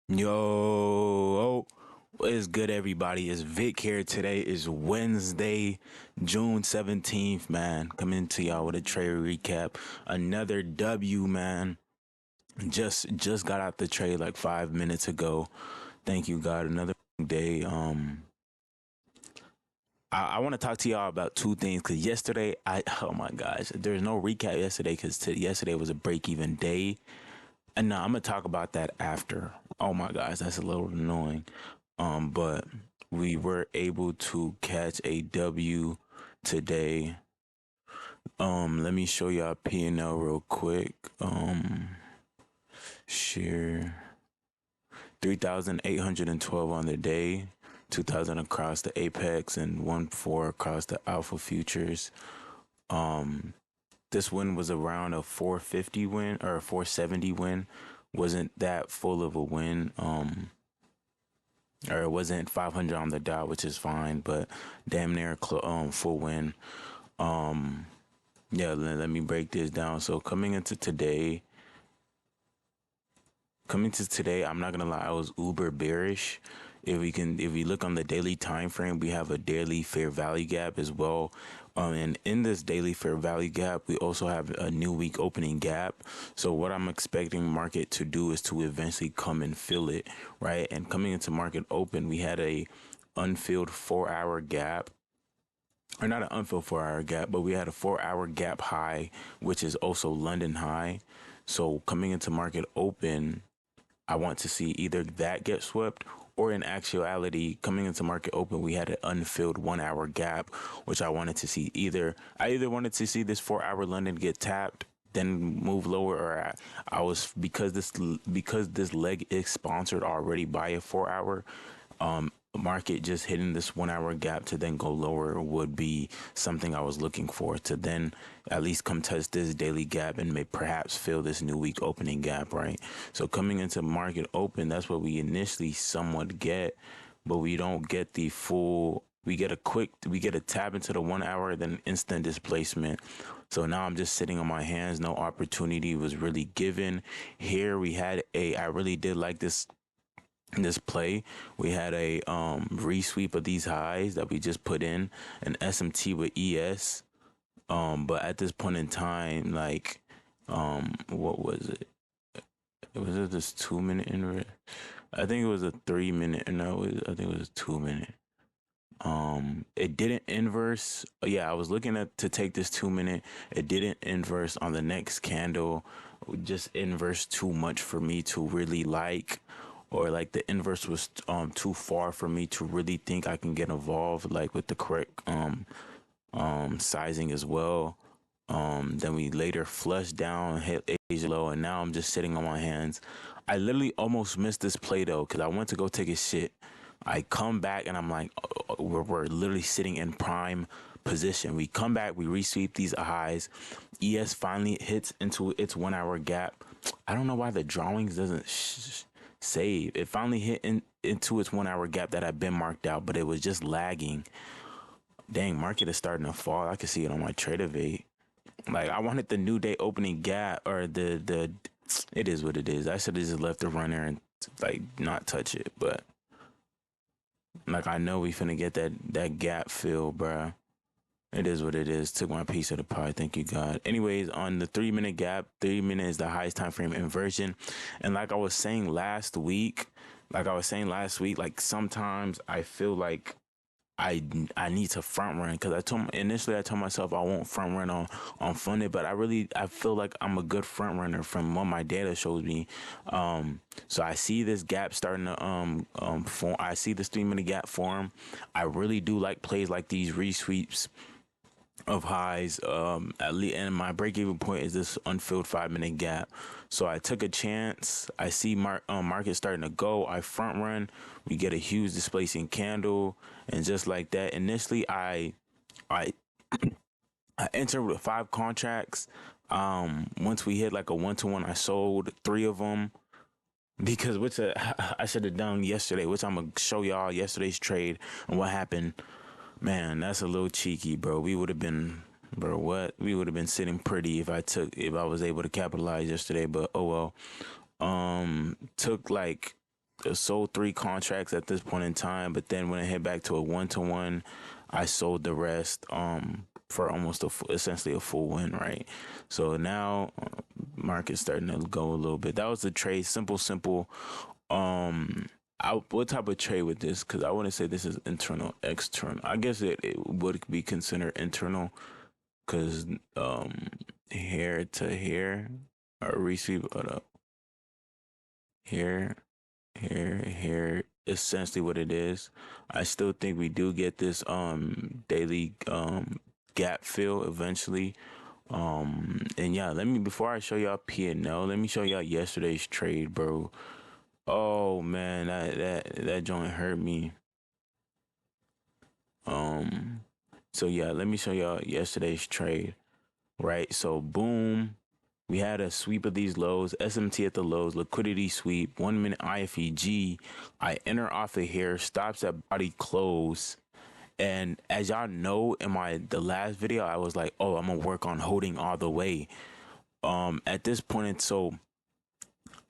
Yo, what is good, everybody? It's Vic here. Today is Wednesday, June 17th, man. Coming to y'all with a trade recap. Another W, man. Just got out the trade like 5 minutes ago. Thank you, God. Another day. I want to talk to y'all about two things because yesterday, oh my gosh, there's no recap yesterday because yesterday was a break even day. And no, I'm gonna talk about that after. Oh my gosh, that's a little annoying. But we were able to catch a W today. Let me show y'all P&L real quick. Share 3,812 on the day, 2,000 across the Apex, and 1.4 across the Alpha Futures. This win was around a 450 win or a 470 win. Wasn't that full of a win. Or it wasn't 500 on the dot, which is fine, but damn near full win. Yeah, let me break this down. So coming to today, I'm not gonna lie, I was uber bearish. If we look on the daily time frame, we have a daily fair value gap as well. And in this daily fair value gap, we also have a new week opening gap. So what I'm expecting market to do is to eventually come and fill it, right? And coming into market open, we had a unfilled 4 hour gap, or not an unfilled 4 hour gap, but we had a 4 hour gap high, which is also London high. So coming into market open, I want to see either that get swept, or in actuality, coming into market open, we had an unfilled 1 hour gap, which I wanted to see I either wanted to see this 4 hour London get tapped, then move lower, or I was because this leg is sponsored already by a 4 hour. Market just hitting this 1 hour gap to then go lower would be something I was looking for, to then at least come test this daily gap and may perhaps fill this new week opening gap, right? So coming into market open, that's what we initially somewhat get, but we don't get the full. We get a tap into the 1 hour, then instant displacement. So now I'm just sitting on my hands. No opportunity was really given. Here we had I really did like this play. We had a resweep of these highs that we just put in an SMT with ES. But at this point in time, like, what was it? Was it this 2 minute inverse? I think it was a 3 minute. No, I think it was a 2 minute. It didn't inverse. Yeah, I was looking at to take this 2 minute. It didn't inverse on the next candle. Just inverse too much for me to really like, or like the inverse was too far for me to really think I can get involved, like with the correct sizing as well. Then we later flushed down, hit Asia low, and now I'm just sitting on my hands. I literally almost missed this play though, because I went to go take a shit. I come back and I'm like, we're literally sitting in prime position. We come back, we resweep these highs. ES finally hits into its 1 hour gap. I don't know why the drawings doesn't save. It finally hit into its 1 hour gap that had been marked out, but it was just lagging. Dang, market is starting to fall. I can see it on my TradeAvate. Like, I wanted the new day opening gap, or the it is what it is. I should have just left the runner and like not touch it, but like I know we finna get that gap filled, bruh. It is what it is. Took my piece of the pie. Thank you, God. Anyways, on the 3 minute gap, 3 minute is the highest time frame inversion. And like I was saying last week, like sometimes I feel like I need to front run, because I told myself I won't front run on funded, but I feel like I'm a good front runner from what my data shows me. So I see this gap starting to form. I see this 3 minute gap form. I really do like plays like these resweeps of highs. At least, and my break even point is this unfilled 5 minute gap. So I took a chance. I see market starting to go. I front run. We get a huge displacing candle, and just like that, initially I I entered with 5 contracts. Once we hit like a 1-to-1, I sold 3 of them, because I should have done yesterday, which I'm gonna show y'all yesterday's trade and what happened. Man, that's a little cheeky, bro. We would have been, bro, what? We would have been sitting pretty if I was able to capitalize yesterday, but oh well. Took like sold 3 contracts at this point in time, but then when I hit back to a 1-to-1, I sold the rest for almost essentially a full win, right? So now market's starting to go a little bit. That was the trade, simple. What type of trade with this? Because I wouldn't say this is internal, external. I guess it would be considered internal because here to here or receive here, here, essentially what it is. I still think we do get this daily gap fill eventually. And yeah, before I show y'all P&L, let me show y'all yesterday's trade, bro. Oh man, that joint hurt me. So yeah, let me show y'all yesterday's trade. Right, so boom, we had a sweep of these lows, SMT at the lows, liquidity sweep, 1 minute IFEG. I enter off of here, stops at body close. And as y'all know, in the last video, I was like, oh, I'm gonna work on holding all the way. At this point, so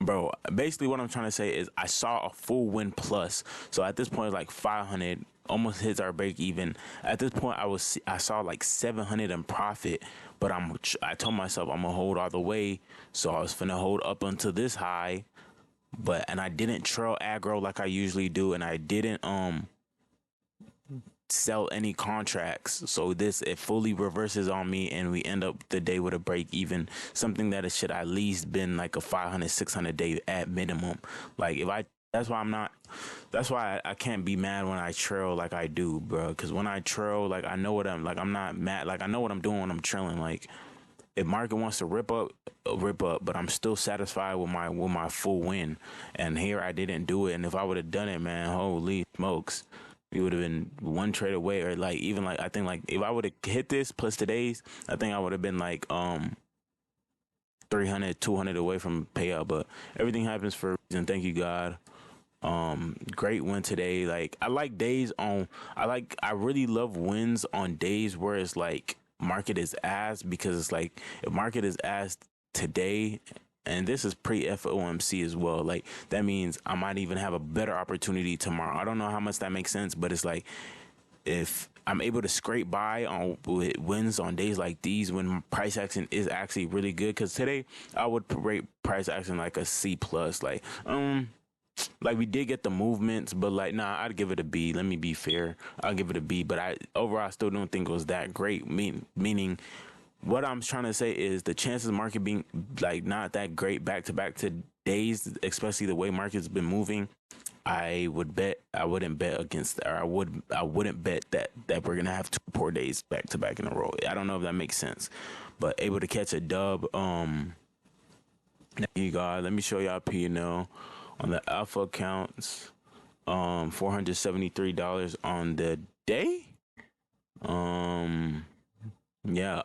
bro, basically what I'm trying to say is I saw a full win plus. So at this point, it's like 500, almost hits our break even. At this point, I saw like 700 in profit, but I told myself I'm gonna hold all the way. So I was finna hold up until this high, and I didn't trail aggro like I usually do, and I didn't sell any contracts. So it fully reverses on me and we end up the day with a break even, something that it should at least been like a 500 600 day at minimum. Like that's why I can't be mad when I trail like I do, bro, because when I trail, like, I'm not mad, like I know what I'm doing when I'm trailing. Like if market wants to rip up, but I'm still satisfied with my full win. And here I didn't do it, and if I would have done it, man, holy smokes, we would have been one trade away, or like even like I think like if I would have hit this plus today's, I think I would have been like 300 200 away from payout. But everything happens for a reason. Thank you, God. Great win today. Like I really love wins on days where it's like market is ass, because it's like if market is ass today, and this is pre FOMC as well, like that means I might even have a better opportunity tomorrow. I don't know how much that makes sense, but it's like if I'm able to scrape by on with wins on days like these when price action is actually really good, because today I would rate price action like a C plus. Like we did get the movements, but like nah, I'd give it a B. Let me be fair, I'll give it a B. But I still don't think it was that great. Meaning what I'm trying to say is the chances of market being like not that great back to back to days, especially the way market's been moving, I wouldn't bet against, or I wouldn't bet that we're gonna have 2 poor days back to back in a row. I don't know if that makes sense, but able to catch a dub. There you go. Let me show y'all P&L on the alpha accounts. $473 on the day. Yeah,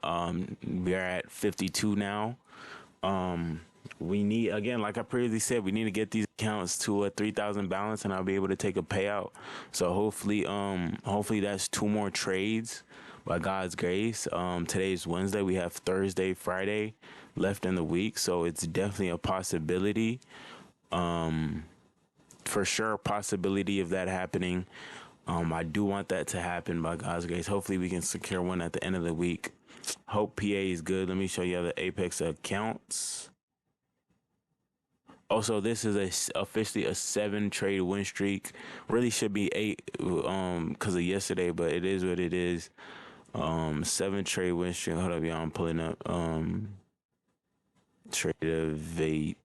we are at 52 now. We need, again, like I previously said, we need to get these accounts to a 3,000 balance, and I'll be able to take a payout. So hopefully that's 2 more trades by God's grace. Today's Wednesday. We have Thursday, Friday left in the week, so it's definitely a possibility. For sure, possibility of that happening. I do want that to happen by God's grace. Hopefully we can secure one at the end of the week. Hope PA is good. Let me show you the Apex accounts. Also, this is officially a 7 trade win streak. Really should be 8 because of yesterday, but it is what it is. 7 trade win streak. Hold up, y'all. I'm pulling up Tradeovate.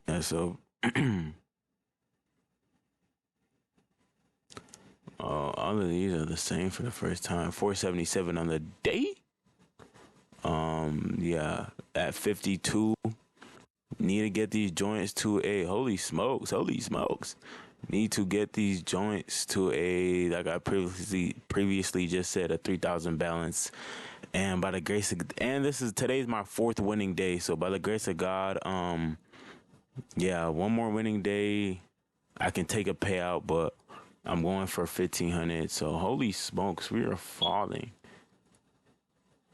Yeah, so all of these are the same for the first time. 477 on the day. Yeah, at 52. Need to get these joints to a holy smokes. Need to get these joints to a, like I previously just said, a 3,000 balance. And by the grace of, and today's my 4th winning day. So by the grace of God, yeah, 1 more winning day, I can take a payout, but I'm going for 1,500. So holy smokes, we are falling.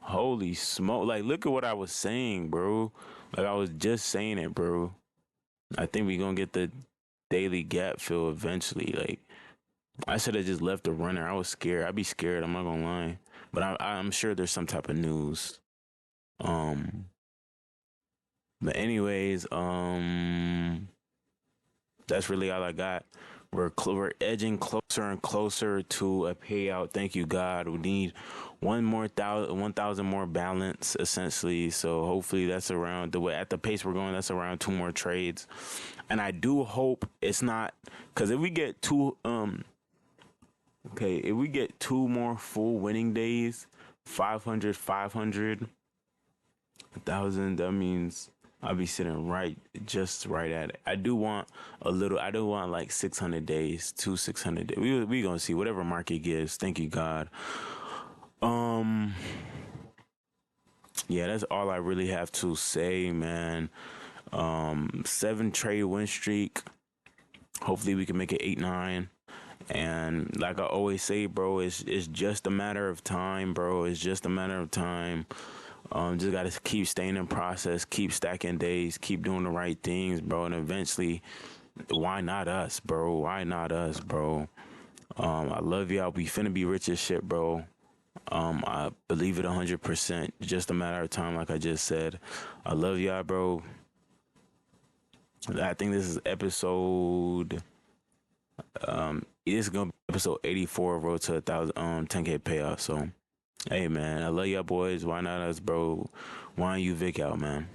Holy smoke. Like, look at what I was saying, bro. Like, I was just saying it, bro. I think we gonna get the daily gap fill eventually. Like, I should have just left the runner. I was scared. I'd be scared. I'm not gonna lie. But I'm sure there's some type of news. Um, but anyways, that's really all I got. We're edging closer and closer to a payout. Thank you, God. We need 1,000 more balance essentially. So hopefully that's around the way at the pace we're going. That's around 2 more trades, and I do hope it's not because if we get if we get 2 more full winning days, 500, 1,000, that means I'll be sitting just right at it. I do want like 600 days, 600 days. We gonna see whatever market gives. Thank you, God. Um, yeah, that's all I really have to say, man. 7 trade win streak. Hopefully we can make it 8-9. And like I always say, bro, it's just a matter of time, bro. It's just a matter of time. Just gotta keep staying in process, keep stacking days, keep doing the right things, bro. And eventually, why not us, bro? Why not us, bro? I love y'all. We finna be rich as shit, bro. I believe it 100%. Just a matter of time, like I just said. I love y'all, bro. I think this is episode. This is gonna be episode 84. Road to 1,000. 10K payoff. So, hey man, I love y'all boys. Why not us, bro? Why don't you Vic out, man?